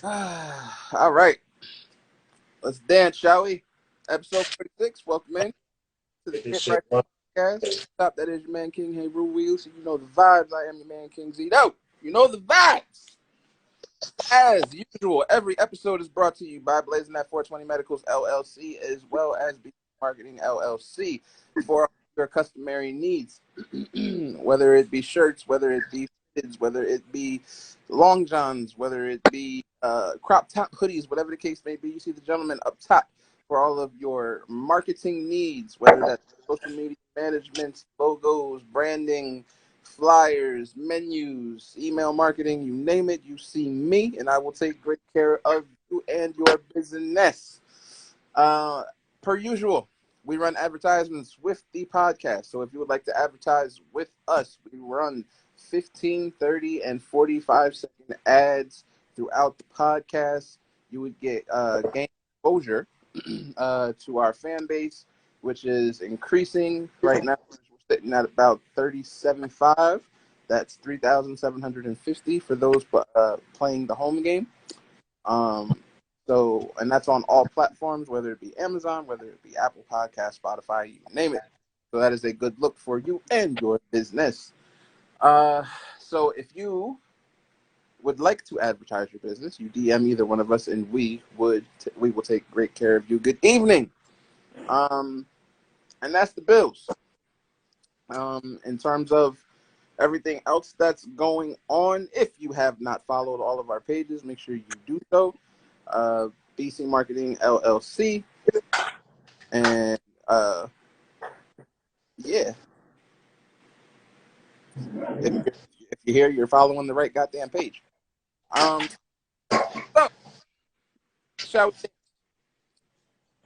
All right, let's dance, shall we? Episode 46. Welcome in to the This Get shit, Right Podcast. Stop, that is your man King Heru Wheels. So you know the vibes. I am your man King Zito. You know the vibes. As usual, every episode is brought to you by Blazing That 420 Medicals LLC as well as B Marketing LLC for your customary needs, whether it be shirts, whether it be fitteds, whether it be long johns, whether it be crop top hoodies, whatever the case may be. You see the gentleman up top for all of your marketing needs, whether that's social media management, logos, branding, flyers, menus, email marketing, you name it, you see me, and I will take great care of you and your business. Uh, Per usual, we run advertisements with the podcast. So if you would like to advertise with us, we run 15, 30, and 45-second ads throughout the podcast. You would get gain exposure to our fan base, which is increasing right now. We're sitting at about 37.5. That's 3,750 for those playing the home game. Um, and that's on all platforms, whether it be Amazon, whether it be Apple Podcast, Spotify, you name it. So that is a good look for you and your business. So if you would like to advertise your business, you DM either one of us, and we will take great care of you. Good evening. And that's the bills. In terms of everything else that's going on, if you have not followed all of our pages, make sure you do so. BC Marketing LLC, and yeah, if you're here, you're following the right goddamn page. So shall we?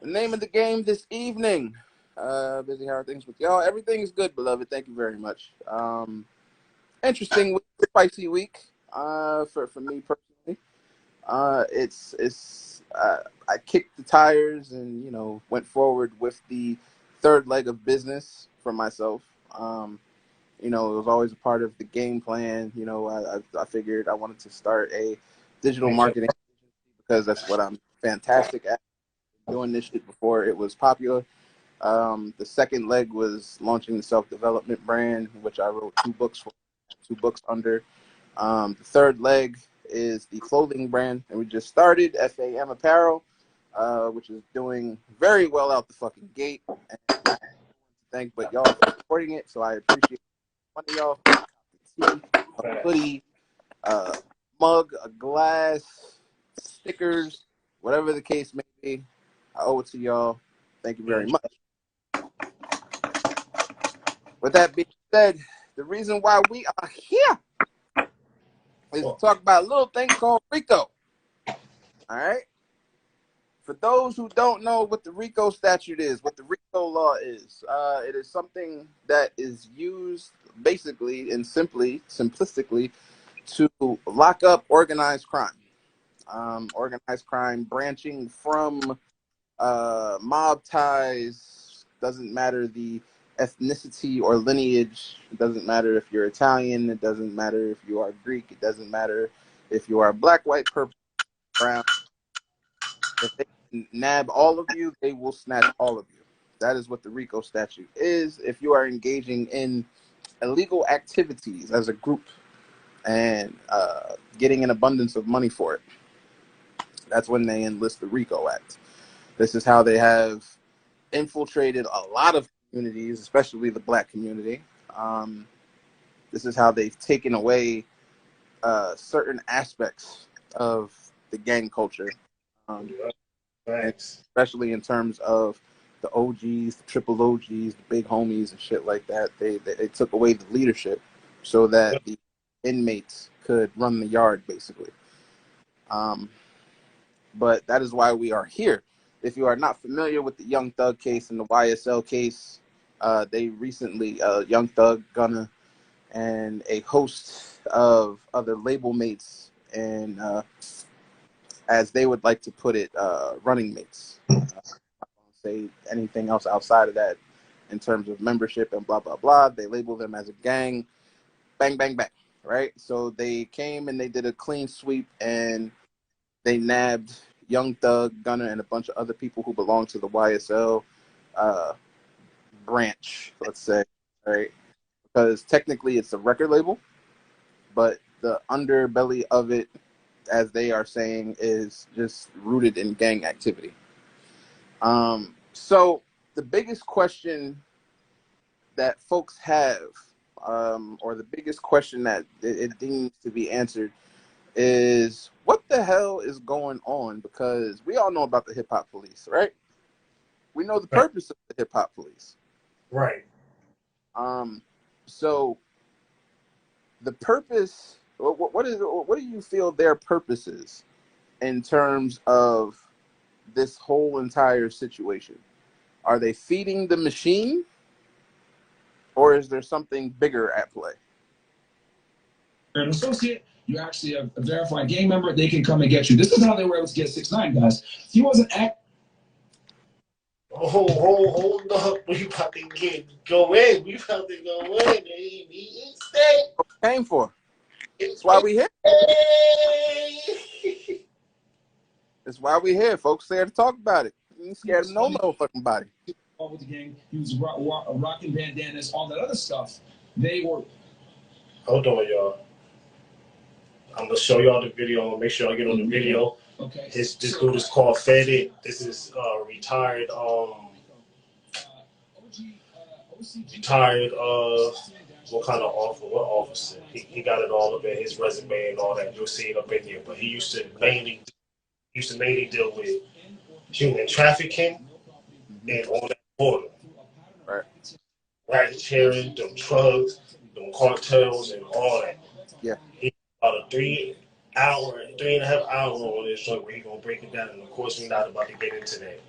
The name of the game this evening. Busy, how are things with y'all? Everything's good, beloved. Thank you very much. Interesting week, spicy week. For me personally, I kicked the tires and went forward with the third leg of business for myself. It was always a part of the game plan. I figured I wanted to start a digital marketing because that's what I'm fantastic at. Doing this shit before it was popular. The second leg was launching the self-development brand, which I wrote 2 books under. The third leg is the clothing brand, and we just started FAM Apparel, which is doing very well out the fucking gate. And but y'all for supporting it, so I appreciate one of y'all. A hoodie, a mug, a glass, stickers, whatever the case may be. I owe it to y'all. Thank you very much. With that being said, the reason why we are here is to talk about a little thing called RICO. All right? For those who don't know what the RICO statute is, what the RICO law is, it is something that is used basically and simplistically to lock up organized crime. Organized crime branching from mob ties, doesn't matter the ethnicity or lineage. It doesn't matter if you're Italian. It doesn't matter if you are Greek. It doesn't matter if you are black, white, purple, brown. If they can nab all of you, they will snatch all of you. That is what the RICO statute is. If you are engaging in illegal activities as a group and getting an abundance of money for it, that's when they enlist the RICO Act. This is how they have infiltrated a lot of communities, especially the black community. This is how they've taken away certain aspects of the gang culture, especially in terms of the OGs, the triple OGs, the big homies, and shit like that. They took away the leadership so that the inmates could run the yard, basically. But that is why we are here. If you are not familiar with the Young Thug case and the YSL case, they recently, Young Thug, Gunna, and a host of other label mates and, as they would like to put it, running mates. I don't say anything else outside of that in terms of membership and blah, blah, blah. They label them as a gang. Bang, bang, bang. Right? So they came and they did a clean sweep and they nabbed Young Thug, Gunna, and a bunch of other people who belong to the YSL branch, let's say, right? Because technically it's a record label, but the underbelly of it, as they are saying, is just rooted in gang activity. So the biggest question that folks have, or the biggest question that it needs to be answered, is what the hell is going on? Because we all know about the hip hop police, right? We know the purpose of the hip hop police, right? So the purpose, what do you feel their purpose is in terms of this whole entire situation? Are they feeding the machine, or is there something bigger at play? An associate, you actually a verified gang member, they can come and get you. This is how they were able to get 6ix9ine, guys. He wasn't act. Hold up. We about to go in. We about to go in. He stay. Came for. That's why we here. That's why we here. Folks scared to talk about it. You ain't scared of no motherfucking body. With the gang, he was rocking bandanas, all that other stuff. They were. Hold on, y'all. I'm gonna show y'all the video. I'm gonna make sure I get on the video. Okay. This dude is called Fetted. This is retired what kind of officer? He got it all up in his resume and all that. You'll see it up in there. But he used to mainly deal with human trafficking and all that border. Right, sharing, them drugs, them cartels, and all that. Yeah. He about a 3.5 hour on this show where he gonna break it down. And of course, we're not about to get into that.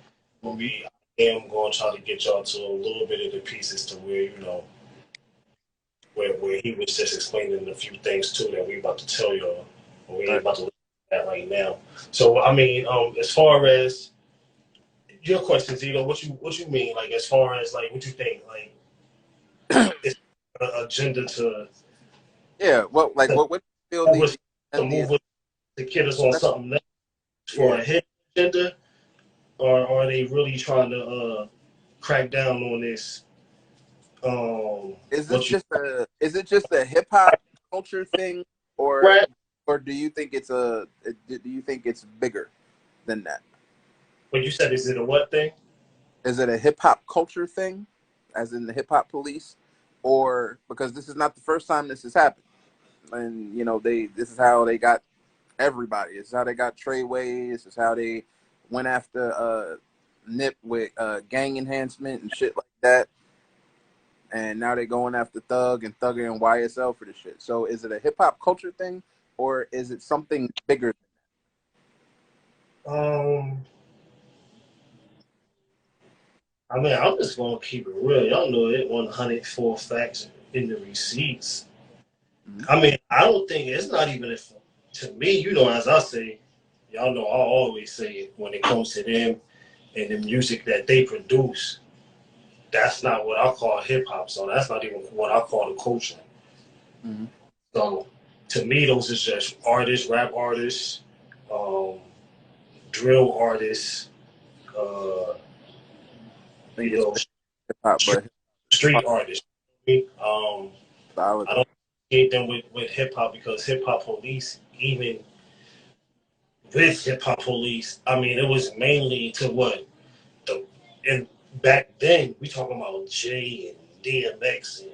But I am gonna try to get y'all to a little bit of the pieces to where where he was just explaining a few things too that we about to tell y'all. But we ain't about to look at that right now. So I mean, as far as your question, Zito, what you mean? Like as far as like what you think? Like it's an agenda to what you feel to move the kids on something else for a hidden agenda, or are they really trying to crack down on this? Is it just a hip hop culture thing, or do you think it's bigger than that? What you said, is it a what thing? Is it a hip hop culture thing, as in the hip hop police, or because this is not the first time this has happened, and this is how they got everybody. This is how they got Treyway. This is how they went after Nip with gang enhancement and shit like that. And now they're going after Thug and Thugger and YSL for the shit. So is it a hip hop culture thing, or is it something bigger than that? I mean, I'm just gonna keep it real. Y'all know it 104 facts in the receipts. Mm-hmm. I mean, I don't think it's not even to me. As I say, y'all know I always say it when it comes to them and the music that they produce. That's not what I call hip hop. So that's not even what I call the culture. Mm-hmm. So to me, those is just artists, rap artists, drill artists, street artists. I don't get them with hip hop because hip hop police, even with hip hop police, I mean, it was mainly to what and back then we talking about Jay and DMX and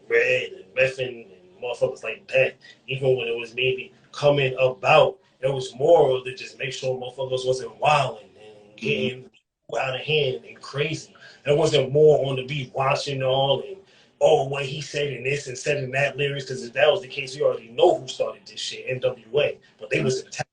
Red and Meffin and motherfuckers like that. Even when it was maybe coming about, it was more to just make sure motherfuckers wasn't wilding and getting out of hand and crazy. It wasn't more on the beat watching all and what he said in this and said in that lyrics, because if that was the case, we already know who started this shit, NWA. But they was in the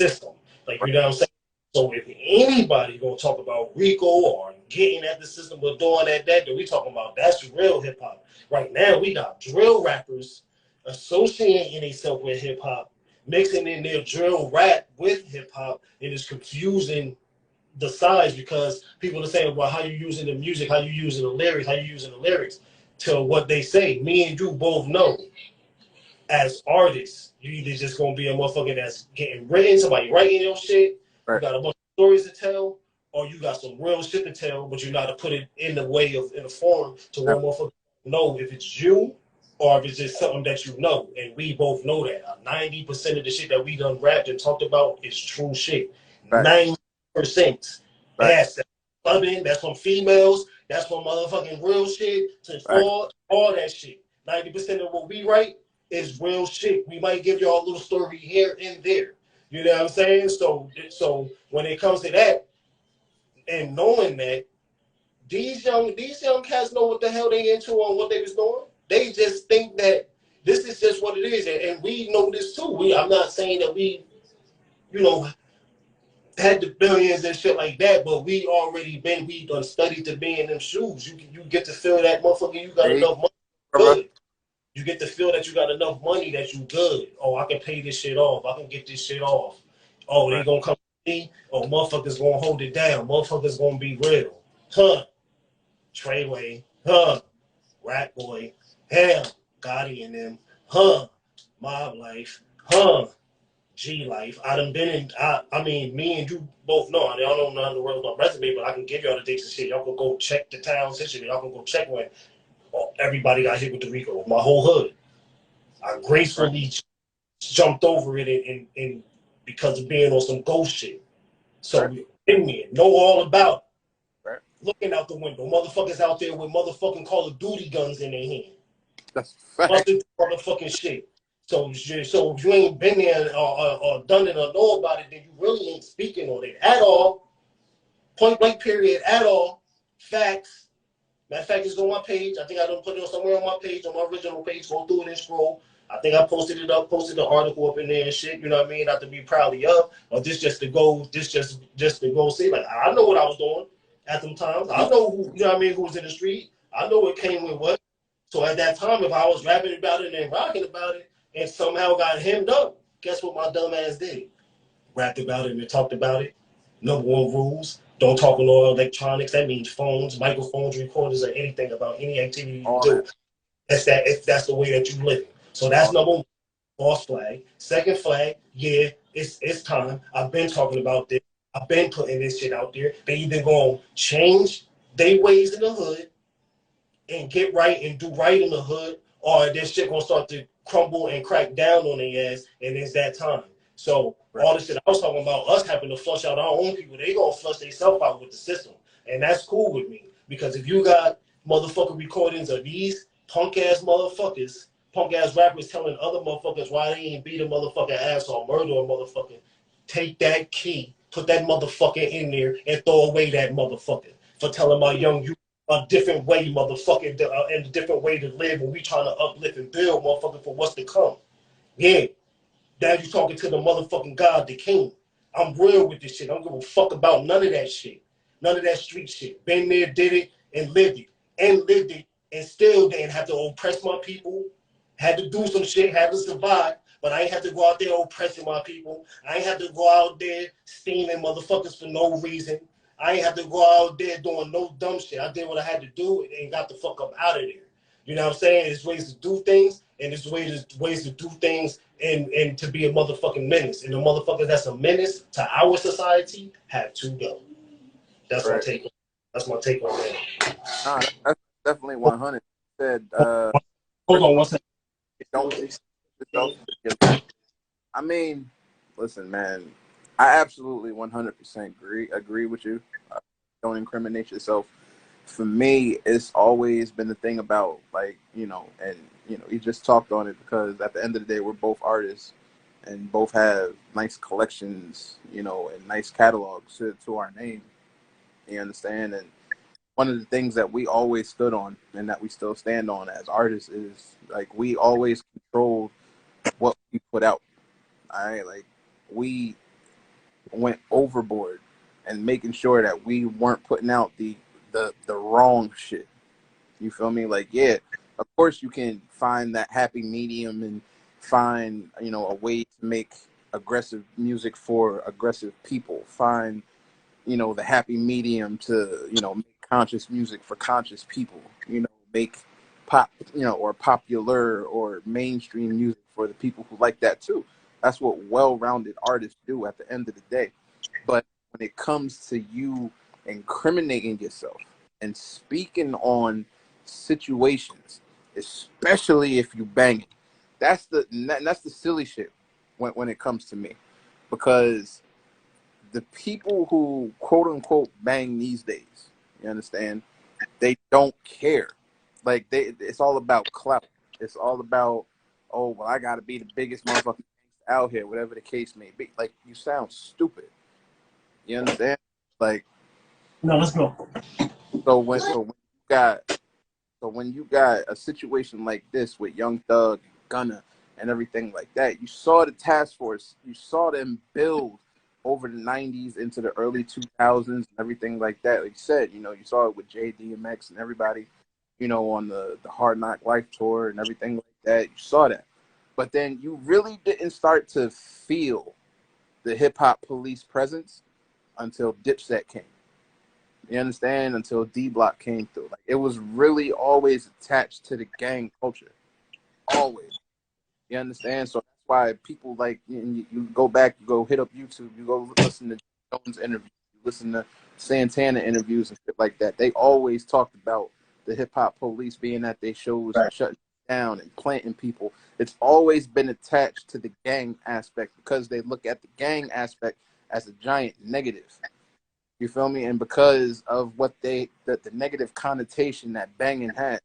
system. Like, you know what I'm saying? So if anybody gonna talk about RICO or getting at the system or doing that we talking about, that's real hip hop. Right now we got drill rappers associating themselves with hip hop, mixing in their drill rap with hip hop, and it's confusing the sides because people are saying, well, how you using the music, how you using the lyrics to what they say. Me and you both know as artists, you either just gonna be a motherfucker that's getting written, somebody writing your shit, you Right. got a bunch of stories to tell, or you got some real shit to tell, but you know how to put it in the way of in a form to where motherfuckers know if it's you or if it's just something that you know. And we both know that 90% of the shit that we done rapped and talked about is true shit. Right. 90%. Right. That's loving, that's from females, that's from motherfucking real shit to Right. all that shit. 90% of what we write is real shit. We might give y'all a little story here and there. You know what I'm saying? So when it comes to that and knowing that, these young cats know what the hell they into on what they was doing. They just think that this is just what it is, and we know this too. I'm not saying that we, you know, had the billions and shit like that, but we done studied to be in them shoes. You get to feel that motherfucker. You got Hey, enough money, brother. good. You get to feel that you got enough money that you good. Oh, I can pay this shit off. I can get this shit off. Oh, they Right. gonna come to me. Oh, motherfuckers gonna hold it down. Motherfuckers gonna be real. Huh? Treyway. Huh? Rat Boy. Hell, Gotti and them. Huh? Mob Life. Huh? G Life. I done been in. I mean, me and you both know. I don't know none of the world's my resume, but I can give y'all the dates and shit. Y'all can go check the town's history. Y'all can go check when everybody got hit with the RICO. My whole hood. I Right. gracefully jumped over it and because of being on some ghost shit. So Right. we in there, know all about it. Right. Looking out the window. Motherfuckers out there with motherfucking Call of Duty guns in their hand. That's a fact. Busting motherfucking shit. So if you ain't been there or done it or know about it, then you really ain't speaking on it at all. Point blank period at all. Facts. Matter of fact, it's on my page. I think I done put it on somewhere on my page, on my original page. Go through it and scroll. I think I posted it up, posted the article up in there and shit. You know what I mean? Not to be proudly of, or this just to go, just to go see. Like I know what I was doing at them times. I know who, you know what I mean, who was in the street. I know what came with what. So at that time, if I was rapping about it and rocking about it, and somehow got hemmed up, guess what my dumb ass did? Rapped about it and talked about it. Number one rules: don't talk on all electronics. That means phones, microphones, recorders, or anything about any activity you All do. that. If that's the way that you live. So that's All number one. False flag. Second flag, yeah, it's time. I've been talking about this. I've been putting this shit out there. They either gonna change their ways in the hood and get right and do right in the hood, or this shit gonna start to crumble and crack down on their ass, and it's that time. So right. all the shit I was talking about, us having to flush out our own people, they gonna flush themselves out with the system, and that's cool with me because if you got motherfucking recordings of these punk ass motherfuckers, punk ass rappers telling other motherfuckers why they ain't beat a motherfucking ass or murder a motherfucker, take that key, put that motherfucker in there, and throw away that motherfucker for telling my young youth a different way, motherfucking, and a different way to live when we trying to uplift and build, motherfucker, for what's to come. Yeah, now you talking to the motherfucking God, the King. I'm real with this shit. I don't give a fuck about none of that shit. None of that street shit. Been there, did it, and lived it, and still didn't have to oppress my people. Had to do some shit, had to survive, but I ain't have to go out there oppressing my people. I ain't have to go out there steaming motherfuckers for no reason. I ain't have to go out there doing no dumb shit. I did what I had to do and got the fuck up out of there. You know what I'm saying? There's ways to do things, and there's ways to do things and to be a motherfucking menace. And the motherfucker that's a menace to our society have to go. That's my Right. take. That's my take on that. Nah, that's definitely 100. Said, Hold on one second. don't yourself. I mean, listen, man. I absolutely 100% agree with you. Don't incriminate yourself. For me, it's always been the thing about like and you just talked on it because at the end of the day, we're both artists and both have nice collections, and nice catalogs to our name. You understand? And one of the things that we always stood on and that we still stand on as artists is like we always controlled what we put out. All right, like we went overboard and making sure that we weren't putting out the wrong shit. You feel me? Like, yeah, of course you can find that happy medium and find, a way to make aggressive music for aggressive people. Find, the happy medium to, make conscious music for conscious people. Make pop, or popular or mainstream music for the people who like that too. That's what well-rounded artists do at the end of the day. But when it comes to you incriminating yourself and speaking on situations, especially if you bang it, that's the silly shit when it comes to me, because the people who quote unquote bang these days, you understand, they don't care. Like it's all about clout. It's all about, oh well, I gotta be the biggest motherfucker out here, whatever the case may be. Like, you sound stupid. You understand? Like, No, let's go. When you got a situation like this with Young Thug, Gunna, and everything like that, you saw the task force. You saw them build over the 90s into the early 2000s and everything like that. Like you said, you saw it with JDMX and everybody, on the Hard Knock Life tour and everything like that. You saw that. But then you really didn't start to feel the hip hop police presence until Dipset came. You understand? Until D Block came through. Like, it was really always attached to the gang culture. Always. You understand? So that's why people like, you go back, you go hit up YouTube, you go listen to Jones interviews, you listen to Santana interviews and shit like that. They always talked about the hip hop police being at their shows and shutting down and planting people. It's always been attached to the gang aspect because they look at the gang aspect as a giant negative. You feel me? And because of what the negative connotation that banging had,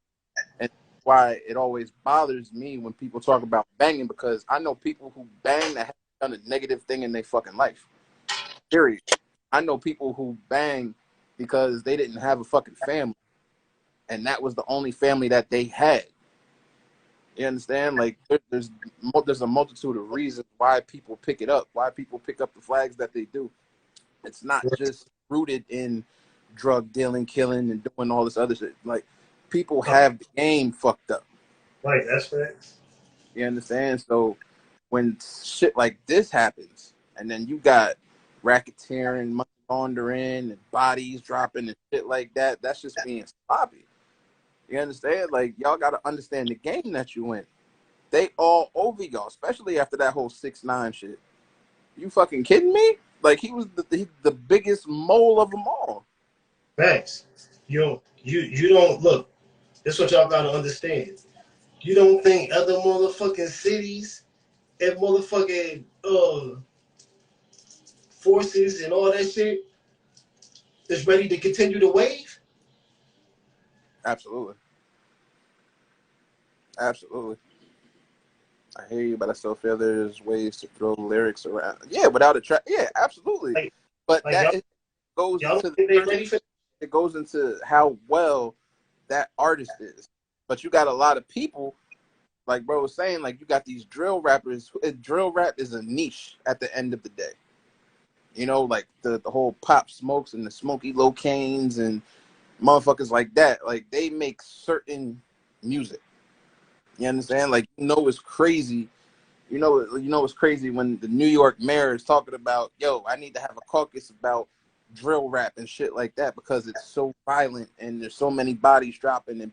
and why it always bothers me when people talk about banging, because I know people who bang that have done a negative thing in their fucking life. Period. I know people who bang because they didn't have a fucking family, and that was the only family that they had. You understand? Like, there's a multitude of reasons why people pick it up, why people pick up the flags that they do. It's not just rooted in drug dealing, killing, and doing all this other shit. Like, people have the game fucked up. Right, that's facts. You understand? So when shit like this happens, and then you got racketeering, money laundering, and bodies dropping and shit like that, that's just being sloppy. You understand? Like, y'all got to understand the game that you in. They all over y'all, especially after that whole 6ix9ine shit. You fucking kidding me? Like, he was the biggest mole of them all. Facts. You don't look. This is what y'all gotta understand. You don't think other motherfucking cities and motherfucking forces and all that shit is ready to continue the wave? Absolutely. Absolutely. I hear you, but I still feel there's ways to throw lyrics around. Yeah, without a track. Yeah, absolutely. But that goes into it goes into how well that artist is. But you got a lot of people, like bro was saying, like, you got these drill rappers. Drill rap is a niche at the end of the day. Like the whole Pop Smokes and the Smokey Locanes and motherfuckers like that. Like, they make certain music. You understand? Like, it's crazy. It's crazy when the New York mayor is talking about, yo, I need to have a caucus about drill rap and shit like that because it's so violent and there's so many bodies dropping and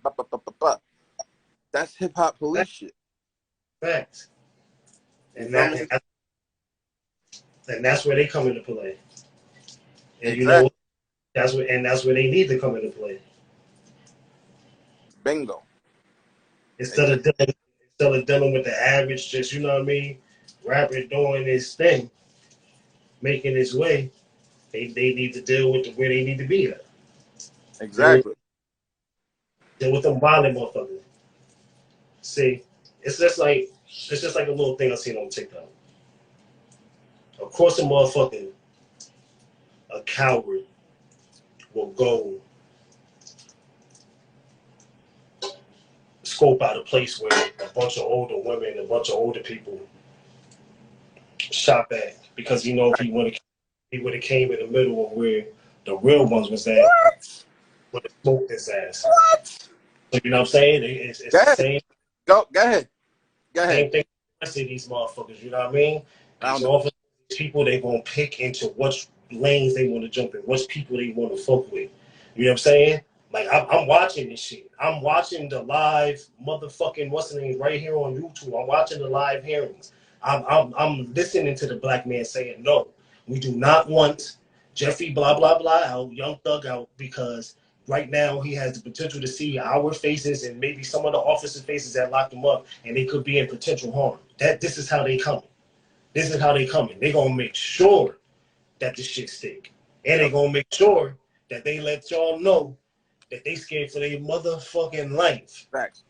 That's hip hop police shit. Facts. And that's where they come into play. And exactly. That's where they need to come into play. Bingo. Instead of dealing with the average, just, you know what I mean, rapper doing his thing, making his way, they need to deal with where they need to be at. Exactly. Deal with them violent motherfuckers. See, it's just like a little thing I seen on TikTok. Of course, a coward will go scope out a place where a bunch of older women, a bunch of older people shop at, because if he would have came in the middle of where the real ones was at, would have smoked his ass. What? So, you know what I'm saying? It's the same. Go ahead. Same thing. I see these motherfuckers. You know what I mean? These officers, people, they gonna pick into which lanes they want to jump in, which people they want to fuck with. You know what I'm saying? Like I'm watching this shit. I'm watching the live motherfucking what's the name right here on YouTube. I'm watching the live hearings. I'm listening to the black man saying no, we do not want Jeffrey blah blah blah out, Young Thug out, because right now he has the potential to see our faces and maybe some of the officers' faces that locked him up, and they could be in potential harm. This is how they coming. This is how they coming. They gonna make sure that the shit stick, and they gonna make sure that they let y'all know that they scared for their motherfucking life. Facts.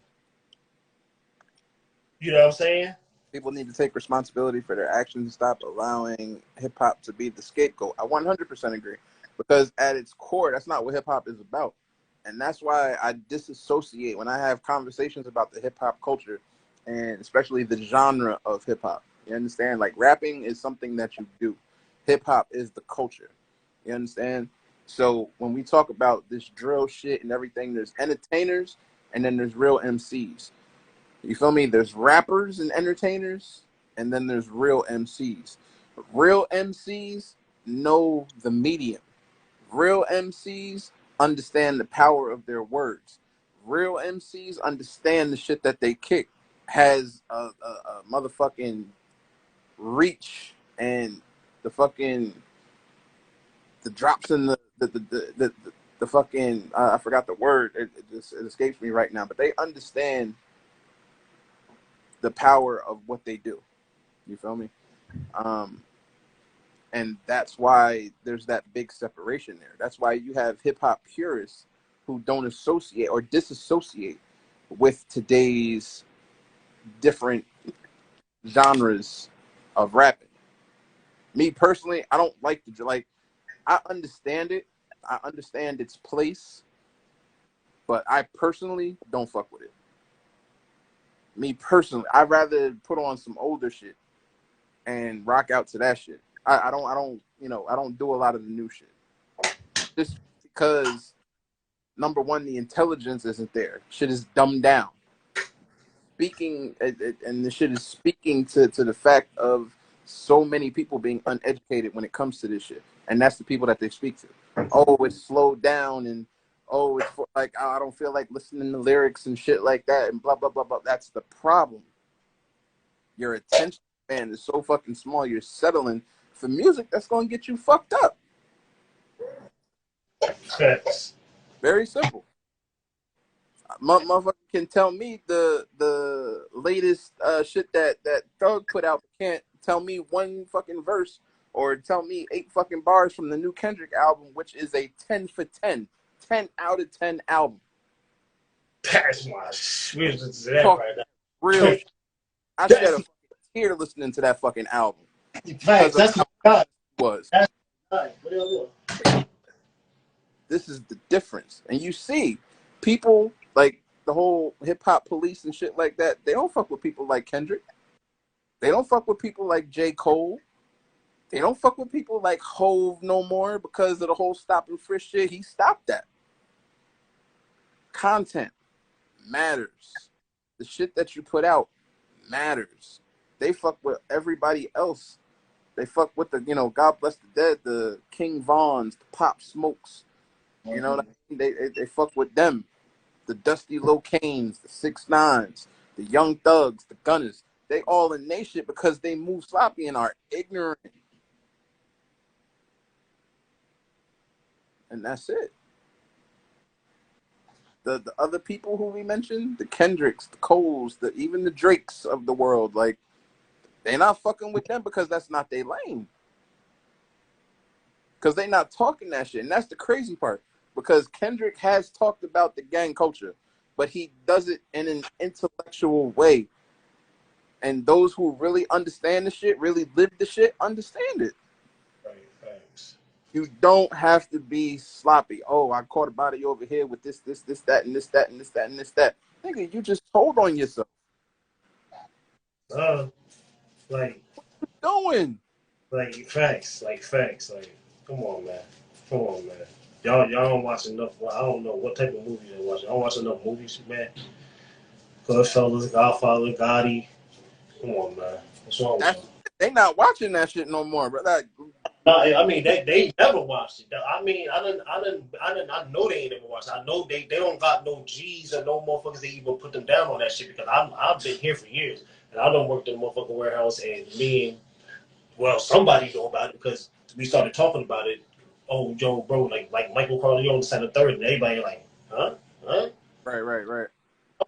You know what I'm saying? People need to take responsibility for their actions and stop allowing hip hop to be the scapegoat. I 100% agree, because at its core, that's not what hip hop is about, and that's why I disassociate when I have conversations about the hip hop culture, and especially the genre of hip hop. You understand? Like, rapping is something that you do. Hip hop is the culture. You understand? So when we talk about this drill shit and everything, there's entertainers and then there's real MCs. You feel me? There's rappers and entertainers, and then there's real MCs. Real MCs know the medium. Real MCs understand the power of their words. Real MCs understand the shit that they kick has a motherfucking reach, and the fucking the drops in the fucking I forgot the word. It escapes me right now, but they understand the power of what they do. You feel me? And that's why there's that big separation there. That's why you have hip hop purists who don't associate or disassociate with today's different genres of rapping. Me personally, I don't like the like. I understand it. I understand its place, but I personally don't fuck with it. Me personally, I'd rather put on some older shit and rock out to that shit. I don't, I don't do a lot of the new shit. Just because, number one, the intelligence isn't there. Shit is dumbed down. And the shit is speaking to the fact of so many people being uneducated when it comes to this shit. And that's the people that they speak to. Oh, it's slowed down, and oh, it's like, I don't feel like listening to lyrics and shit like that, and blah, blah, blah, blah. That's the problem. Your attention span is so fucking small. You're settling for music that's going to get you fucked up. Facts. Very simple. Motherfucker can tell me the latest shit that Thug put out, but can't tell me one fucking verse or tell me 8 fucking bars from the new Kendrick album, which is a 10 for 10, 10 out of 10 album. That's my shit to that right now. Real shit. I shed a fucking tear listening to that fucking album. Facts. That's what God was. That's what you doing? This is the difference. And you see, people like the whole hip hop police and shit like that, they don't fuck with people like Kendrick. They don't fuck with people like J. Cole. They don't fuck with people like Hove no more because of the whole stop and frisk shit. He stopped that. Content matters. The shit that you put out matters. They fuck with everybody else. They fuck with the, God bless the dead, the King Vons, the Pop Smokes. You know what I mean? They fuck with them. The Dusty Locanes, the 6ix9ines, the Young Thugs, the Gunners. They all in they shit because they move sloppy and are ignorant. And that's it. The other people who we mentioned, the Kendricks, the Coles, even the Drakes of the world, like, they not fucking with them because that's not their lane. Because they not talking that shit. And that's the crazy part. Because Kendrick has talked about the gang culture, but he does it in an intellectual way. And those who really understand the shit, really live the shit, understand it. Right, thanks. You don't have to be sloppy. Oh, I caught a body over here with this, that, and this, that, and this, that, and this, that. Nigga, you just told on yourself. Like, what you doing? Like, facts. Like, come on, man. Y'all don't watch enough. Well, I don't know what type of movies they watch. I don't watch enough movies, man. Goodfellas, Godfather, Gotti. Come on, man. What's wrong with you? They not watching that shit no more, bro. I mean, they never watched it. I mean, I know they ain't never watched it. I know they don't got no G's or no motherfuckers that even put them down on that shit because I've been here for years and I don't work in the motherfucking warehouse and somebody know about it because we started talking about it. Oh, Joe, bro, like Michael Corleone said the third, and everybody like, huh, huh? Right.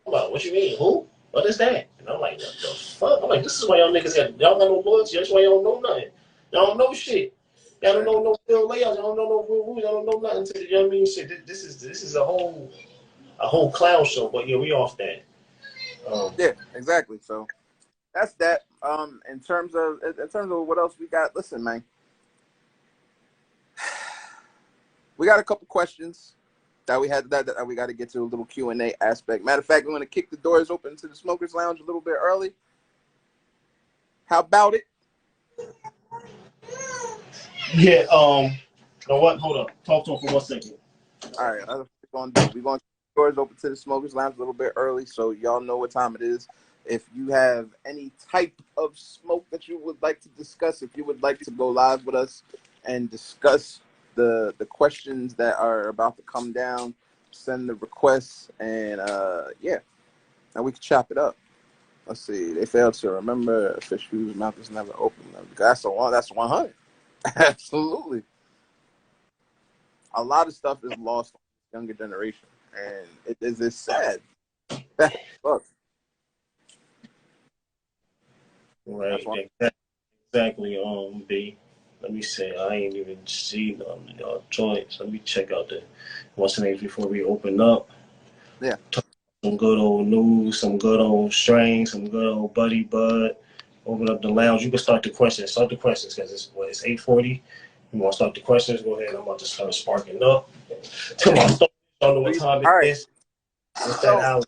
About what you mean? Who? What is that? And I'm like, what the fuck? I'm like, this is why y'all niggas y'all got no loyalty. That's why y'all don't know nothing. Y'all don't know shit. Y'all don't know no real layouts. Y'all don't know no real rules. Y'all don't know nothing. You know what I mean? Shit. This is a whole clown show. But yeah, we off that. Yeah, exactly. So that's that. In terms of what else we got, listen, man. We got a couple questions that we had that we got to get to a little Q&A aspect. Matter of fact, we want to kick the doors open to the Smokers Lounge a little bit early. How about it? Yeah. You know what? Hold up. Talk to him for 1 second. All right, that's what we're gonna do. We're gonna kick the doors open to the Smokers Lounge a little bit early, so y'all know what time it is. If you have any type of smoke that you would like to discuss, if you would like to go live with us and discuss the questions that are about to come down, send the requests, and yeah, and we can chop it up. Let's see. They failed to remember a fish whose mouth is never open. That's the one. That's 100. Absolutely. A lot of stuff is lost on the younger generation, and it's sad. Look, Right. Exactly. B. Let me say, I ain't even seen none of y'all joints. Let me check out the what's the name before we open up. yeah. Some good old news, some good old strain, some good old buddy bud. Open up the lounge. You can start the questions. Start the questions because it's 8:40. You want to start the questions? Go ahead. I'm about to start sparking up. Come on, start. I don't know what time All it right. is. What's that So hour?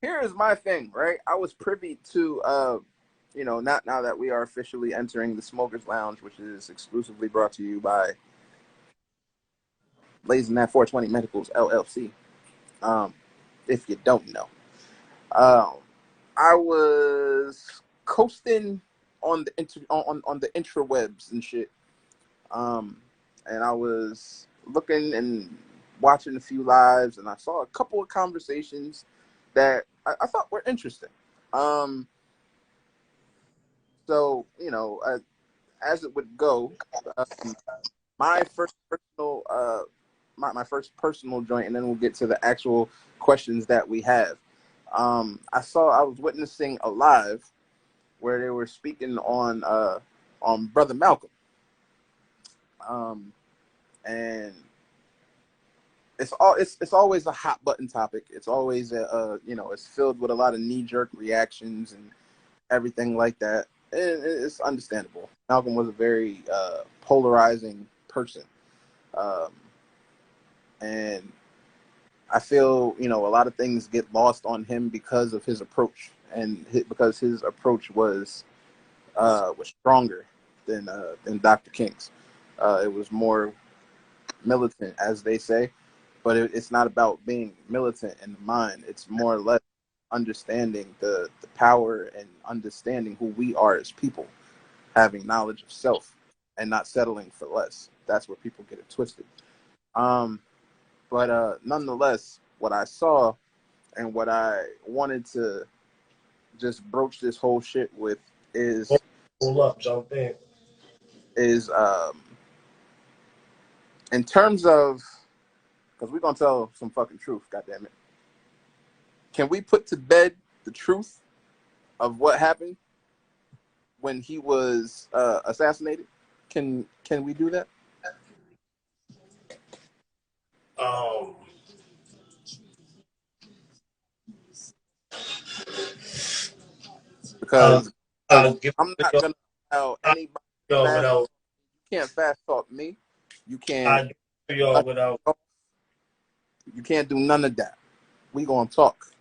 here is my thing, right? I was privy to, not now that we are officially entering the Smokers Lounge, which is exclusively brought to you by Blazing That 420 Medicals LLC. If you don't know, um, I was coasting on the on the intrawebs and shit. And I was looking and watching a few lives, and I saw a couple of conversations that I thought were interesting. Um, so as it would go, um, my first personal my first personal joint, and then we'll get to the actual questions that we have. I was witnessing a live where they were speaking on Brother Malcolm. And it's always a hot button topic. It's always it's filled with a lot of knee jerk reactions and everything like that. And it's understandable. Malcolm was a very polarizing person, um, and I feel a lot of things get lost on him because of his approach, and because his approach was stronger than Dr. King's. It was more militant, as they say, but it's not about being militant in the mind. It's more or less understanding the power and understanding who we are as people, having knowledge of self and not settling for less. That's where people get it twisted. But nonetheless, what I saw and what I wanted to just broach this whole shit with is Pull up, jump in. is in terms of, because we're gonna tell some fucking truth, goddamn it. Can we put to bed the truth of what happened when he was assassinated? Can we do that? Um, uh, Because give I'm not gonna allow anybody y'all fast. without. You can't fast talk me. You can't. I give y'all without. You can't do none of that. We gonna talk.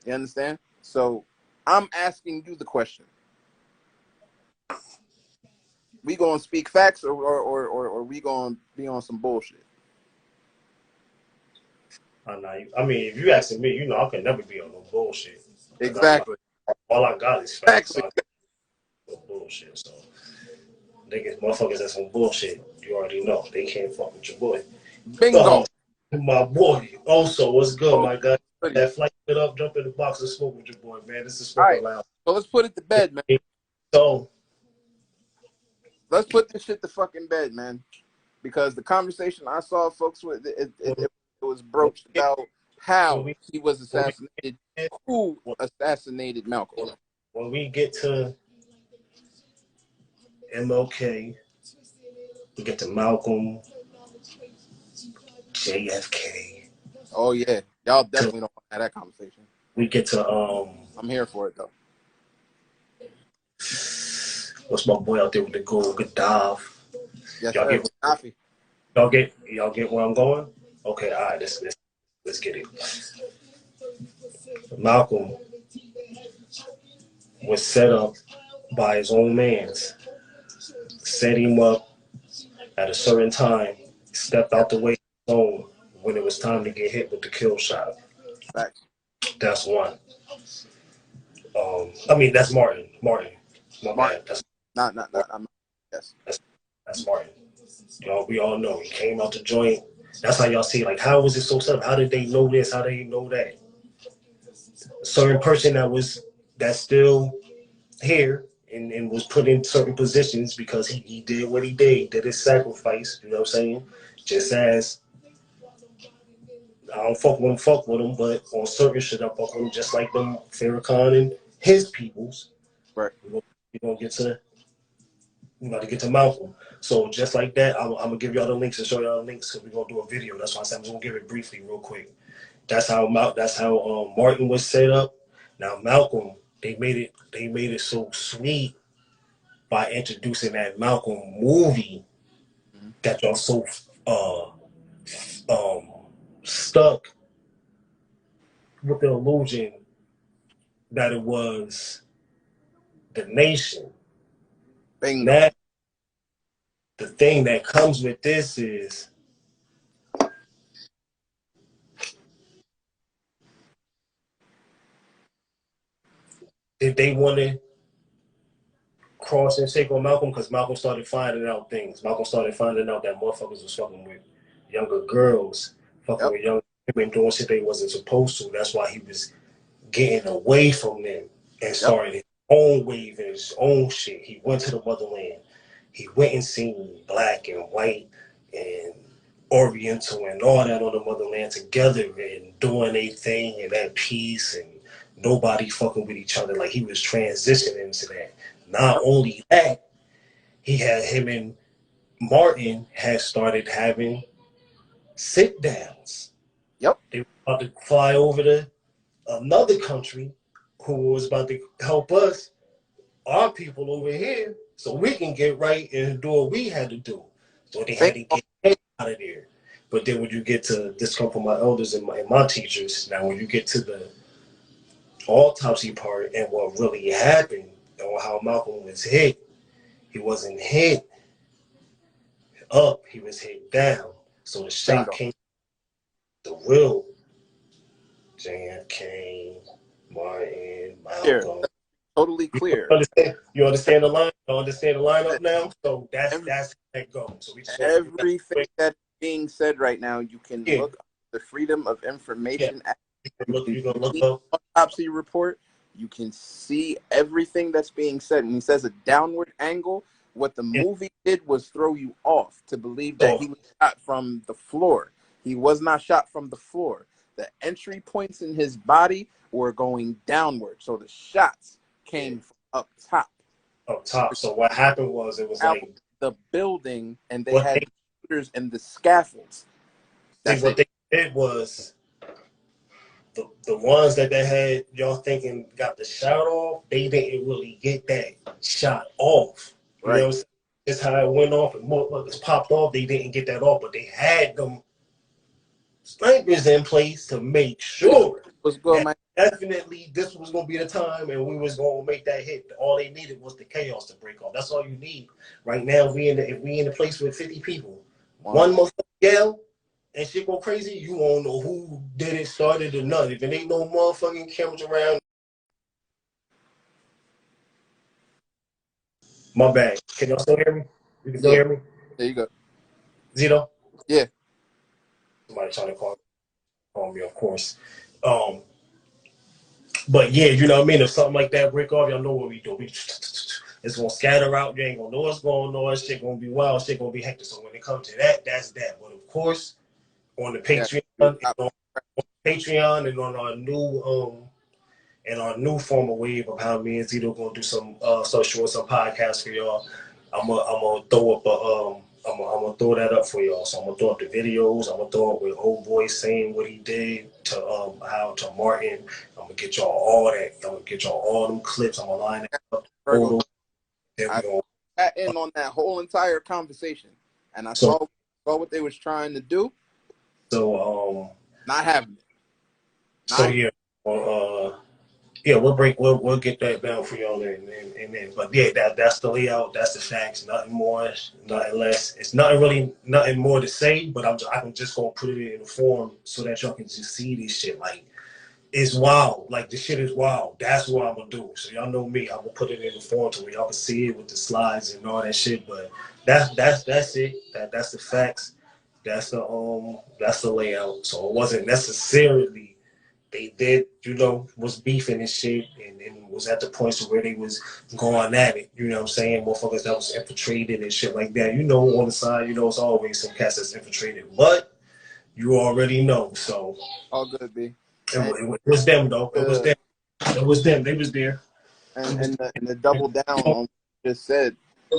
You understand? So I'm asking you the question. We gonna speak facts, or we gonna be on some bullshit? I mean, if you asking me, I can never be on no bullshit. Exactly. All I got is facts. So Exactly. I no bullshit. So Niggas, motherfuckers, that's some bullshit. You already know. They can't fuck with your boy. Bingo. My boy. Also, what's good, Oh, my guy? goody. That flight it up, jump in the box and smoke with your boy, man. This is All smoking right. loud. So let's put it to bed, man. So, Let's put this shit to fucking bed, man. Because the conversation I saw folks with it was broached about how he was assassinated, who assassinated Malcolm. when we get to MLK, we get to Malcolm, JFK. Oh yeah, y'all definitely don't want to have that conversation. We get to I'm here for it though. what's my boy out there with the gold? Gaddafi. Yes, Y'all sir. get Coffee. y'all get where I'm going? Okay, all right, let's get it. Malcolm was set up by his own mans. Set him up at a certain time, stepped out the way of his own when it was time to get hit with the kill shot. Facts. That's one. I mean that's Martin. Martin. My Martin. bad. That's Not. I'm not. Yes. that's Martin. Y'all, we all know he came out the joint. That's how y'all see. Like, how was it so sudden? How did they know this? How did they know that? A certain person that's still here and was put in certain positions because he did what he did his sacrifice. You know what I'm saying? Just as I don't fuck with him, but on certain shit I fuck with him, just like them Farrakhan and his peoples. Right. We're gonna get to we got to get to Malcolm. So just like that, I'm gonna give y'all the links and show y'all the links because we're gonna do a video. That's why I said I'm gonna give it briefly, real quick. That's how Martin was set up. Now Malcolm, they made it so sweet by introducing that Malcolm movie that y'all so um stuck with the illusion that it was the nation. Bingo. Now the thing that comes with this is did they want to cross and shake on Malcolm because Malcolm started finding out things. Malcolm started finding out that motherfuckers was fucking with younger girls, fucking with young women doing shit they wasn't supposed to. That's why he was getting away from them and started his own wave and his own shit. He went to the motherland. He went and seen black and white and Oriental and all that on the motherland together and doing a thing and that peace and nobody fucking with each other. Like he was transitioning into that. Not only that, he had him and Martin had started having sit downs. Yep. They were about to fly over to another country who was about to help us, our people over here, so we can get right and do what we had to do. So they had to Bingo. get out of there. But then when you get to this come from my elders and my teachers, now when you get to the autopsy part and what really happened and how Malcolm was hit, he wasn't hit up, he was hit down. So the shot Bingo. came the real JFK, Martin, Clear. Malcolm. Totally clear. You understand the line? You understand the lineup now? So that's how that goes. So we just gonna do that Everything quick. that's being said right now, you can look up the Freedom of Information Act. You're gonna look See up the autopsy report. You can see everything that's being said. And he says a downward angle. What the movie did was throw you off to believe that he was shot from the floor. He was not shot from the floor. The entry points in his body were going downward. So the shots came from up top. up top. So what happened was it was Out like the building, and they what had the shooters and the scaffolds. That's what it. they did was the ones that they had y'all thinking got the shot off, they didn't really get that shot off. You know Right. what I'm saying? That's how it went off and motherfuckers popped off. They didn't get that off, but they had them snipers in place to make sure What's good, that man? definitely this was gonna be the time and we was gonna make that hit. All they needed was the chaos to break off. That's all you need. Right now, if we in the place with 50 people, one motherfucker yell and shit go crazy, you won't know who did it, started or none. If it ain't no motherfucking cameras around, my bad. Can y'all still hear me? You can still hear me? There you go. Zito? Yeah. Somebody trying to call me, of course. But yeah, you know what I mean? If something like that break off, y'all know what we do. It's gonna scatter out. You ain't gonna know what's going on. Shit gonna be wild. Shit gonna be hectic. So when it comes to that, that's that. But of course, on the Yeah. Patreon and on our new form of wave of how me and Zito gonna do some social with some podcasts for y'all. I'm gonna throw up I'm gonna throw that up for y'all. So I'm gonna throw up the videos. I'm gonna throw up with old boy saying what he did to how to Martin. I'm gonna get y'all all that. I'm gonna get y'all all them clips. I'm gonna line it up. Photos. Then we I gonna sat in on that whole entire conversation, and I so saw what they was trying to do. so Not having it. so yeah. Yeah, we'll get that down for y'all and then. But yeah, that's the layout, that's the facts, nothing more, nothing less. It's nothing more to say, but I'm just gonna put it in a form so that y'all can just see this shit. Like it's wild. Like this shit is wild. That's what I'm gonna do. So y'all know me, I'm gonna put it in a form to where y'all can see it with the slides and all that shit. But that's it. That's the facts. That's the layout. So it wasn't necessarily they did, was beefing and shit and was at the point to where they was going at it, you know what I'm saying? Motherfuckers that was infiltrated and shit like that. On the side, it's always some cats that's infiltrated. But you already know. So All good, B. it was them though. It was them. It was them. They was there. And the double down on what you just said,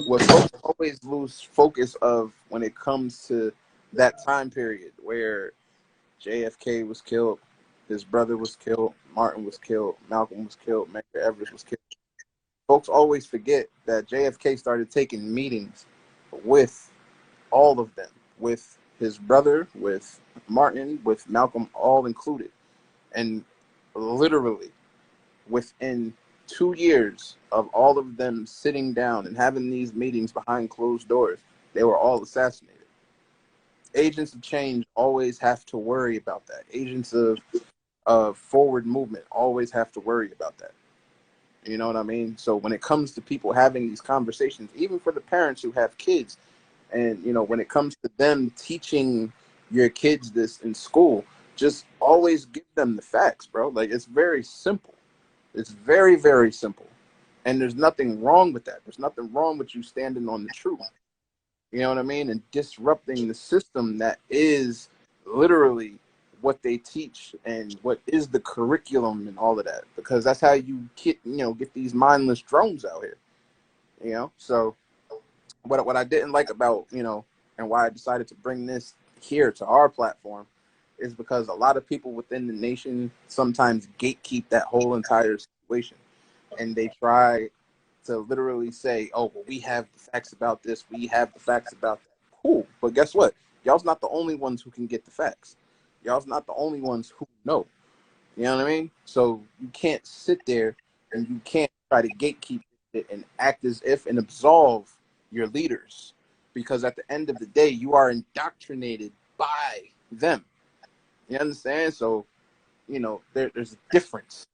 what folks always lose focus of when it comes to that time period where JFK was killed, his brother was killed, Martin was killed, Malcolm was killed, Medgar Evers was killed. Folks always forget that JFK started taking meetings with all of them, with his brother, with Martin, with Malcolm, all included. And literally within 2 years of all of them sitting down and having these meetings behind closed doors, they were all assassinated. Agents of change always have to worry about that. Agents of forward movement always have to worry about that. You know what I mean? So when it comes to people having these conversations, even for the parents who have kids, and when it comes to them teaching your kids this in school, just always give them the facts, bro. Like, it's very simple. It's very, very simple. And there's nothing wrong with that. There's nothing wrong with you standing on the truth. You know what I mean? And disrupting the system that is literally what they teach and what is the curriculum and all of that. Because that's how you get these mindless drones out here. So what I didn't like about, and why I decided to bring this here to our platform is because a lot of people within the nation sometimes gatekeep that whole entire situation. And they try to literally say, oh, well, we have the facts about this. We have the facts about that. Cool. But guess what? Y'all's not the only ones who can get the facts. Y'all's not the only ones who know. You know what I mean? So you can't sit there and you can't try to gatekeep it and act as if and absolve your leaders. Because at the end of the day, you are indoctrinated by them. You understand? So, there's a difference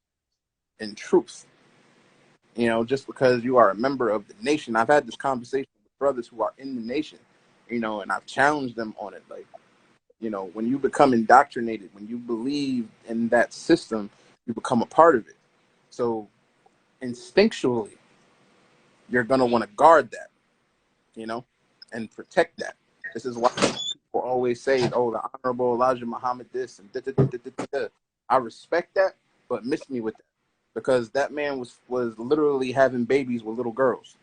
in truth. Just because you are a member of the nation. I've had this conversation with brothers who are in the nation, and I've challenged them on it. Like, when you become indoctrinated, when you believe in that system, you become a part of it. So instinctually, you're going to want to guard that, and protect that. This is why people always say, oh, the Honorable Elijah Muhammad this and da. I respect that, but miss me with that. Because that man was literally having babies with little girls.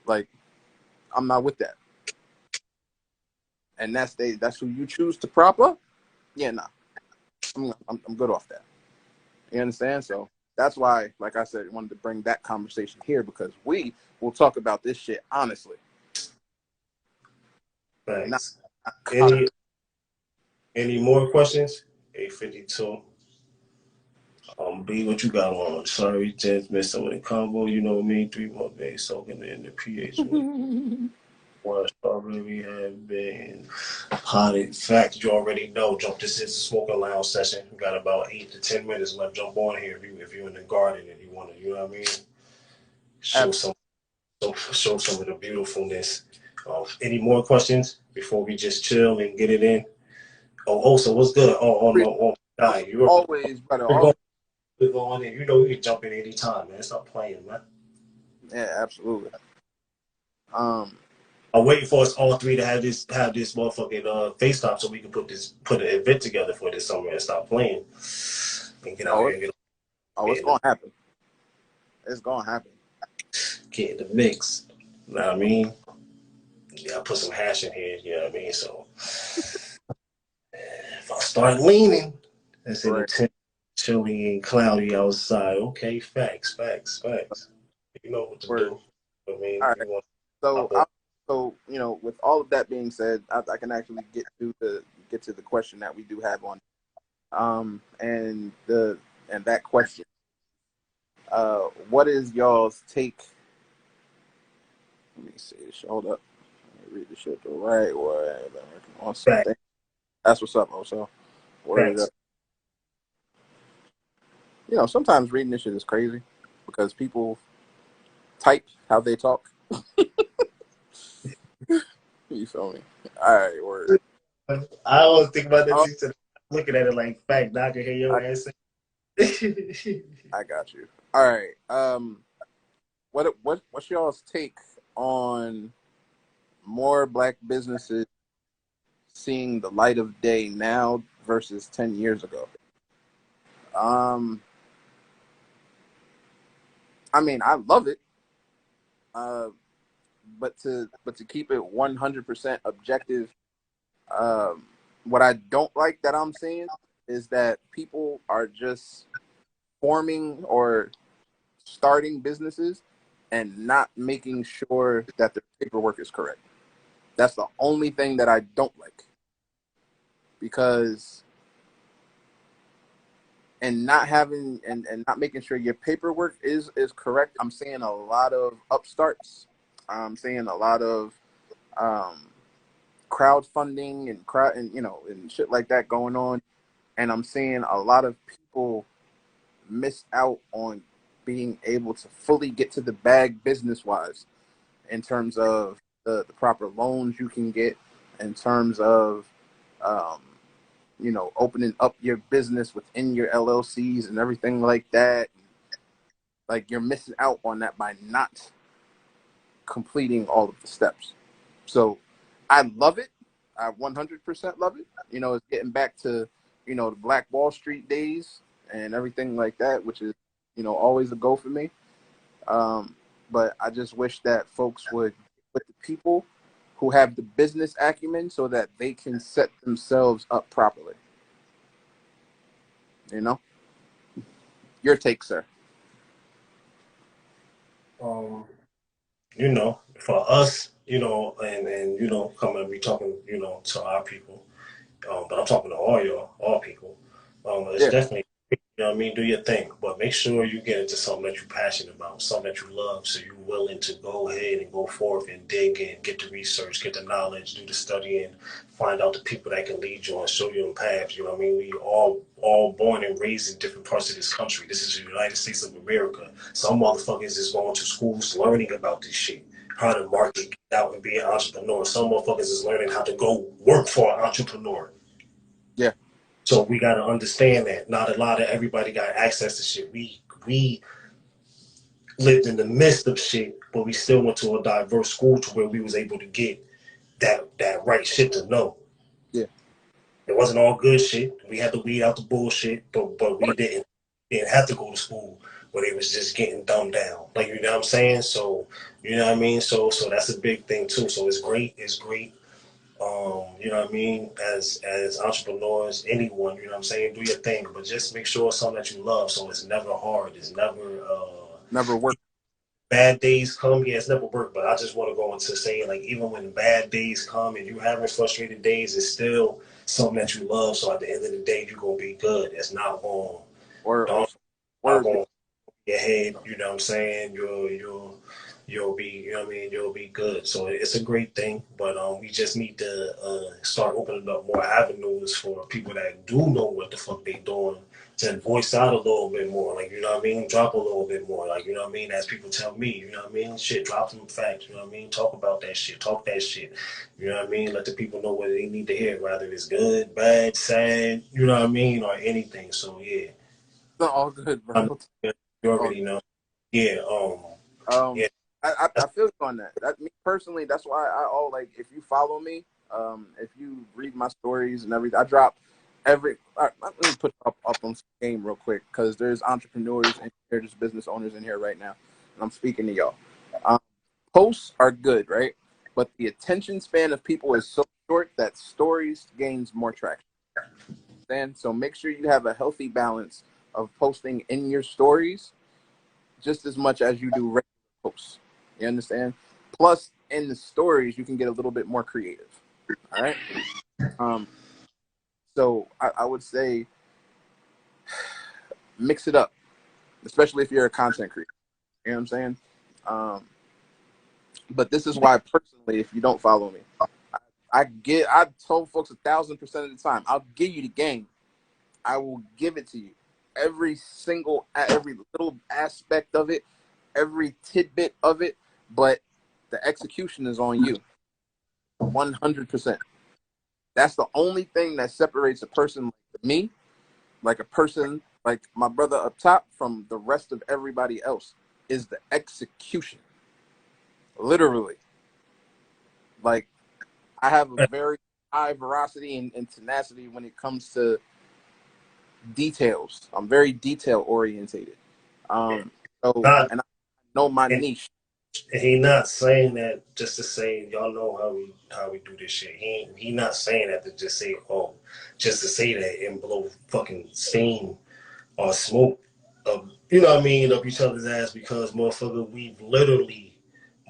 Like, I'm not with that. And that's who you choose to prop up? Yeah, nah. I'm good off that. You understand? So that's why, like I said, I wanted to bring that conversation here because we will talk about this shit honestly. Thanks. Not Any more questions? 852. B, what you got on? Sorry, just missed some of the combo. You know me, 3 more days soaking in the pH. One strawberry have been potted. Fact, you already know. This is a smoking lounge session. We got about 8 to 10 minutes left. Jump on here if you're in the garden and you want to, you know what I mean? Show some of the beautifulness. Any more questions before we just chill and get it in? So what's good? No, God, Always, brother. we're going in. You know, we can jump in anytime, man. Stop playing, man. Yeah, absolutely. I'm waiting for us all three to have this motherfucking FaceTime so we can put an event together for this summer and stop playing and get out here and it's gonna happen. It's gonna happen. Get in the mix. You know what I mean? Yeah, I put some hash in here. You know what I mean? So if I start leaning, it's in the chilly and cloudy outside. Okay, facts. You know what to do. I mean, all right. So you know, with all of that being said, I can actually get to the question that we do have on, and that question, what is y'all's take? Let me see. Hold up. Let me read the shit the right way. On something. That's what's up, Oso. Word up. You know, sometimes reading this shit is crazy because people type how they talk. You feel me? All right, word. I always think about that. Looking at it like fact, I can hear your ass. I got you. All right. What's y'all's take on more black businesses seeing the light of day now versus 10 years ago? I mean, I love it. But to keep it 100% objective, what I don't like that I'm seeing is that people are just forming or starting businesses and not making sure that their paperwork is correct. That's the only thing that I don't like. Because and not having and not making sure your paperwork is correct, I'm seeing a lot of upstarts. I'm seeing a lot of crowdfunding and shit like that going on, and I'm seeing a lot of people miss out on being able to fully get to the bag business wise, in terms of the proper loans you can get, in terms of opening up your business within your LLCs and everything like that. Like, you're missing out on that by not completing all of the steps. So I love it. I 100% love it. You know, it's getting back to, the Black Wall Street days and everything like that, which is, always a go for me. But I just wish that folks would put the people who have the business acumen so that they can set themselves up properly. Your take, sir. For us, and coming, we talking, to our people, but I'm talking to all people. It's definitely, do your thing, but make sure you get into something that you're passionate about, something that you love, so you're willing to go ahead and go forth and dig in, get the research, get the knowledge, do the studying, find out the people that can lead you and show you the path. You know what I mean? We all born and raised in different parts of this country. This is the United States of America. Some motherfuckers is going to schools learning about this shit, how to market, get out and be an entrepreneur. Some motherfuckers is learning how to go work for an entrepreneur. Yeah. So we got to understand that not a lot of everybody got access to shit. We lived in the midst of shit, but we still went to a diverse school to where we was able to get that right shit to know. Yeah. It wasn't all good shit. We had to weed out the bullshit, but we didn't have to go to school where they was just getting dumbed down. Like, you know what I'm saying? So, you know what I mean? So that's a big thing too. So it's great. You know what I mean? As entrepreneurs, anyone, you know what I'm saying? Do your thing, but just make sure it's something that you love. So it's never hard. It's never work. Bad days come. Yeah, it's never work. But I just want to go into saying, like, even when bad days come and you having frustrated days, it's still something that you love. So at the end of the day, you're gonna be good. It's not going. Not going your head. You know what I'm saying? You'll be, you know what I mean? You'll be good. So it's a great thing, but we just need to start opening up more avenues for people that do know what the fuck they doing to voice out a little bit more, like, you know what I mean? Drop a little bit more, like, you know what I mean? As people tell me, you know what I mean? Shit, drop some facts, you know what I mean? Talk about that shit, talk that shit, you know what I mean? Let the people know what they need to hear, whether it's good, bad, sad, you know what I mean, or anything. So yeah, It's all good, bro. you already know. Yeah, Um, yeah, I feel you on that. That me personally, that's why like if you follow me, if you read my stories and everything, I drop every. Let me put up on game real quick because there's entrepreneurs and there's business owners in here right now, and I'm speaking to y'all. Posts are good, right? But the attention span of people is so short that stories gains more traction. And so make sure you have a healthy balance of posting in your stories just as much as you do regular posts. You understand? Plus, in the stories, you can get a little bit more creative. All right. So I would say mix it up, especially if you're a content creator. You know what I'm saying? But this is why, personally, if you don't follow me, I told folks 1,000% of the time, I'll give you the game. I will give it to you. Every little aspect of it, every tidbit of it, but the execution is on you. 100%. That's the only thing that separates a person like me, like a person like my brother up top, from the rest of everybody else, is the execution. Literally. Like, I have a very high veracity and tenacity when it comes to details. I'm very detail orientated. not, And I know my and niche. he not saying that just to say y'all know how we do this shit. He not saying that to just say just to say that and blow fucking steam or smoke of, you know what I mean, up each other's ass, because motherfucker, we've literally,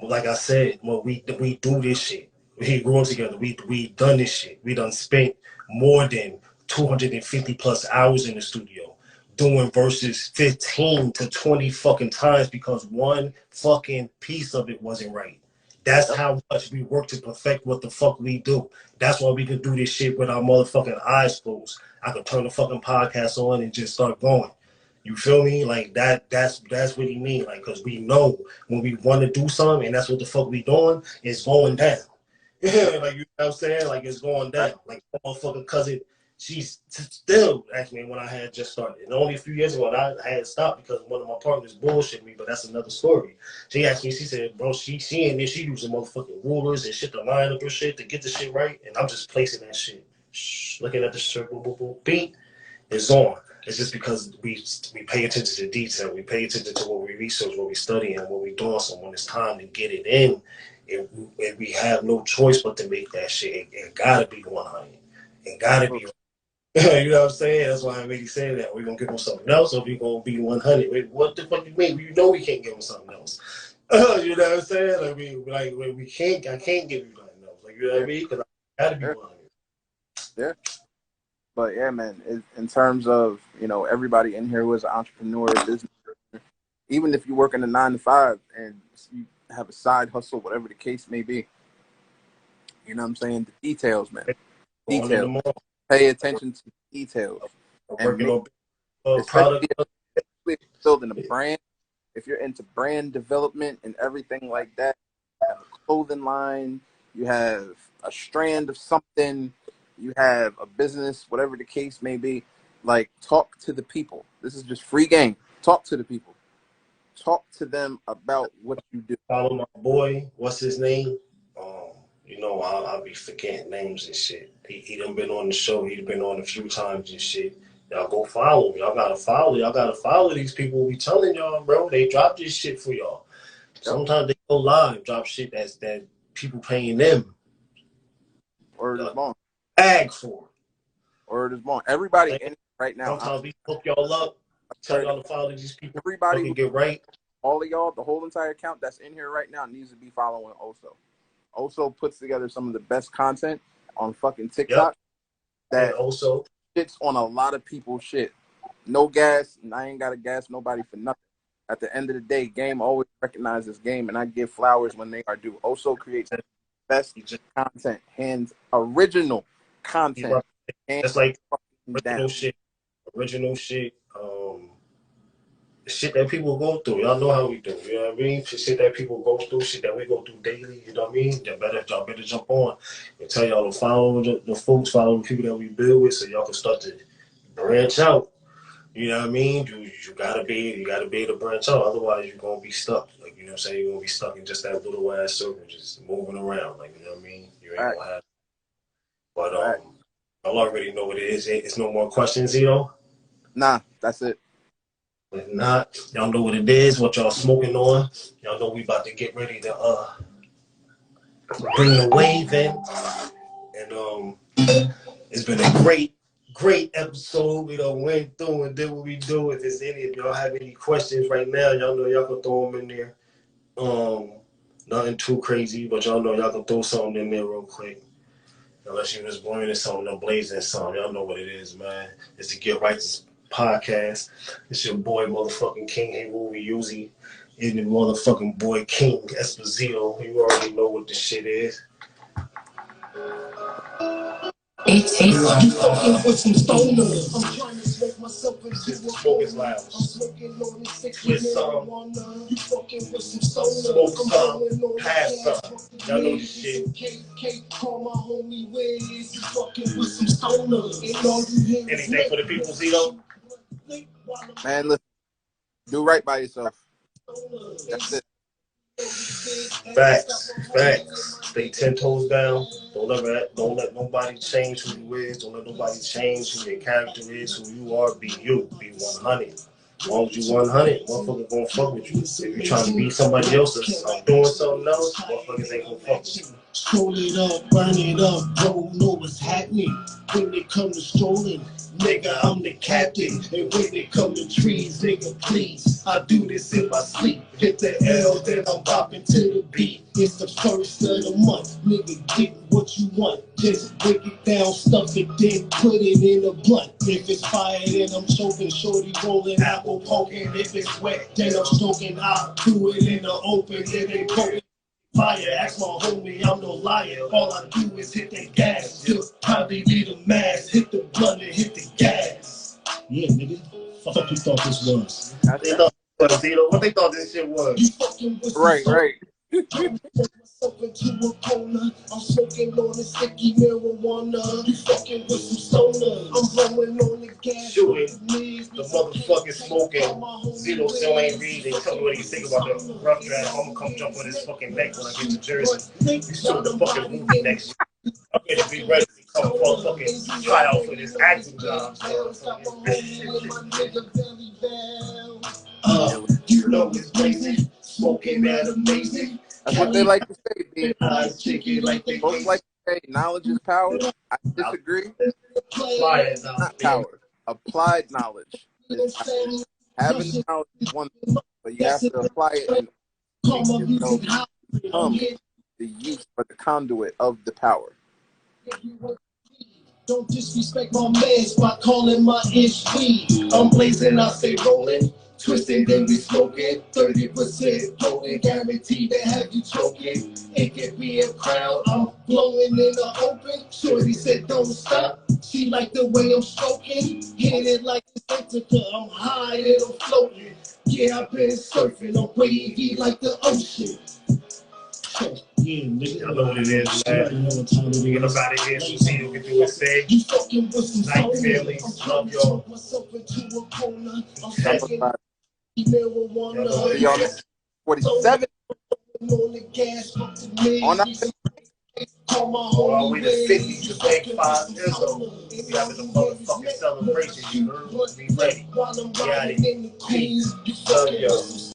like I said, well, we do this shit. We grew up together. We done this shit. We done spent more than 250 plus hours in the studio doing verses 15 to 20 fucking times because one fucking piece of it wasn't right. That's Yep. how much we work to perfect what the fuck we do. That's why we can do this shit with our motherfucking eyes closed. I can turn the fucking podcast on and just start going. You feel me? Like that's what he mean. Like, cause we know when we want to do something and that's what the fuck we doing, it's going down. Yeah, like, you know what I'm saying? Like, it's going Right. down. Like, my motherfucking cousin, she's still asked me when I had just started. And only a few years ago, I had stopped because one of my partners bullshit me, but that's another story. She asked me, she said, bro, she in there, she using motherfucking rulers and shit to line up her shit to get the shit right. And I'm just placing that shit. Shh, looking at the circle, boop, boop, beat, it's on. It's just because we pay attention to detail. We pay attention to what we research, what we study, and what we doing. So when it's time to get it in, and we have no choice but to make that shit. It gotta be 100. It gotta be. You know what I'm saying? That's why I made you say that. We're gonna give them something else, or we gonna be 100. Wait, what the fuck you mean? You know we can't give them something else. You know what I'm saying? Like, we can't. I can't give you nothing else. Like, you know what I mean? Because I gotta be Yeah. 100. Yeah. But yeah, man, in terms of, everybody in here who is an entrepreneur, business, even if you work in a 9 to 5 and you have a side hustle, whatever the case may be, you know what I'm saying? The details, man. Going in the Details. mall, Pay attention to details. And working make, on especially product. if you're building a brand, if you're into brand development and everything like that, you have a clothing line, you have a strand of something, you have a business, whatever the case may be, like, talk to the people. This is just free game. Talk to the people. Talk to them about what you do. Follow my boy. What's his name? Um, I'll be forgetting names and shit. He done been on the show. He been on a few times and shit. Y'all go follow him. Y'all gotta follow. Y'all gotta follow these people. We telling y'all, bro. They drop this shit for y'all. Yep. Sometimes they go live, drop shit that people paying them Word is born. bag for. Word is born. Everybody Like, in it right now, sometimes we hook y'all up, tell y'all to follow these people. everybody Fucking who, get right. all of y'all, the whole entire account that's in here right now needs to be following Oso. Oso puts together some of the best content on fucking Yep. TikTok And that also, shits on a lot of people's shit. No gas, and I ain't got to gas nobody for nothing. At the end of the day, game always recognizes game, and I give flowers when they are due. Oso creates the best he just content, original he content, run hands just like fucking down. original shit. original shit. Shit that people go through. Y'all know how we do. You know what I mean? Shit that people go through, shit that we go through daily. You know what I mean? Y'all better jump on and tell y'all to follow the folks, follow the people that we build with, so y'all can start to branch out. You know what I mean? You gotta be able to branch out. Otherwise, you're gonna be stuck. Like, you know what I'm saying? You're gonna be stuck in just that little ass circle, just moving around. Like, you know what I mean? You ain't gonna have. But y'all already know what it is. It's no more questions, you know? Nah, that's it. If not, y'all know what it is, what y'all smoking on. Y'all know we about to get ready to bring the wave in. And it's been a great episode. We done went through and did what we do. If y'all have any questions right now, y'all know y'all can throw them in there. Nothing too crazy, but y'all know y'all can throw something in there real quick. Unless you just burning something or blazing something. Y'all know what it is, man. It's the Get Righteous Podcast. It's your boy, motherfucking King Heru Uzi, and the motherfucking boy King Espizito. You already know what this shit is. It's you fucking with some stoners. I'm trying to smoke myself into the smoke is loud. I'm smoking on the 6 with some. You fucking with some stoners. Smoke some, pass some. Y'all know this shit. Call my homie Wiz. You fucking with some stoners. Anything for the people, Zito? Man, listen, do right by yourself. That's it. Facts. Stay 10 toes down. Don't let nobody change who you is. Don't let nobody change who your character is, who you are. Be you. Be 100. As long as you 100, motherfuckers gonna fuck with you. If you're trying to be somebody else or doing something else, motherfuckers ain't gonna fuck with you. Stroll it up, burn it up, bro, know what's happening. When it come to strolling, nigga, I'm the captain. And when it come to trees, nigga, please, I do this in my sleep. Hit the L, then I'm bopping to the beat. It's the first of the month, nigga, get what you want. Just break it down, stuff it, then put it in a blunt. If it's fire, then I'm choking, shorty rolling, apple poking. If it's wet, then I'm stroking, I'll do it in the open, then they poking. Fire, ask my homie, I'm no liar. All I do is hit that gas. Just probably need a mask. Hit the blunt and hit the gas. Yeah, nigga. Fuck you thought this was? What they thought this shit was? You fucking with Right. I'm smoking on a sticky marijuana. You fucking with some stoner. I'm blowing on the gas. Shooting the motherfucking smoking. Zito still ain't read. They tell me what he think about the rough draft. I'm gonna come jump on his fucking neck when I get to Jersey. You shoot the fucking movie next year. I'm gonna be ready to come fucking try out for this acting job. You know it's blazing, smoking that amazing. That's what they like to say, B. Folks like to say knowledge is power. I disagree. Not power. Applied knowledge is power. Having knowledge is one thing, but you have to apply it and become the use or the conduit of the power. Don't disrespect my mans by calling my ish weed. I'm blazing, I stay rolling. Twisting, then we smoking. 30% potent, guaranteed to have you choking. It could be a crowd, I'm blowing in the open. Shorty said don't stop. She like the way I'm stroking. Hit it like the Antarctica. I'm high and I'm floating. Yeah, I've been surfing. I'm wavy like the ocean. Yeah, nigga. I know what it is, man. We get up out of here. See you can do it. Say, night family. Love y'all. See y'all next 47 on our all the way to 50 to make 5 Izzo. We having a motherfucking celebration. You heard? Be ready. Got it. Peace. Love y'all.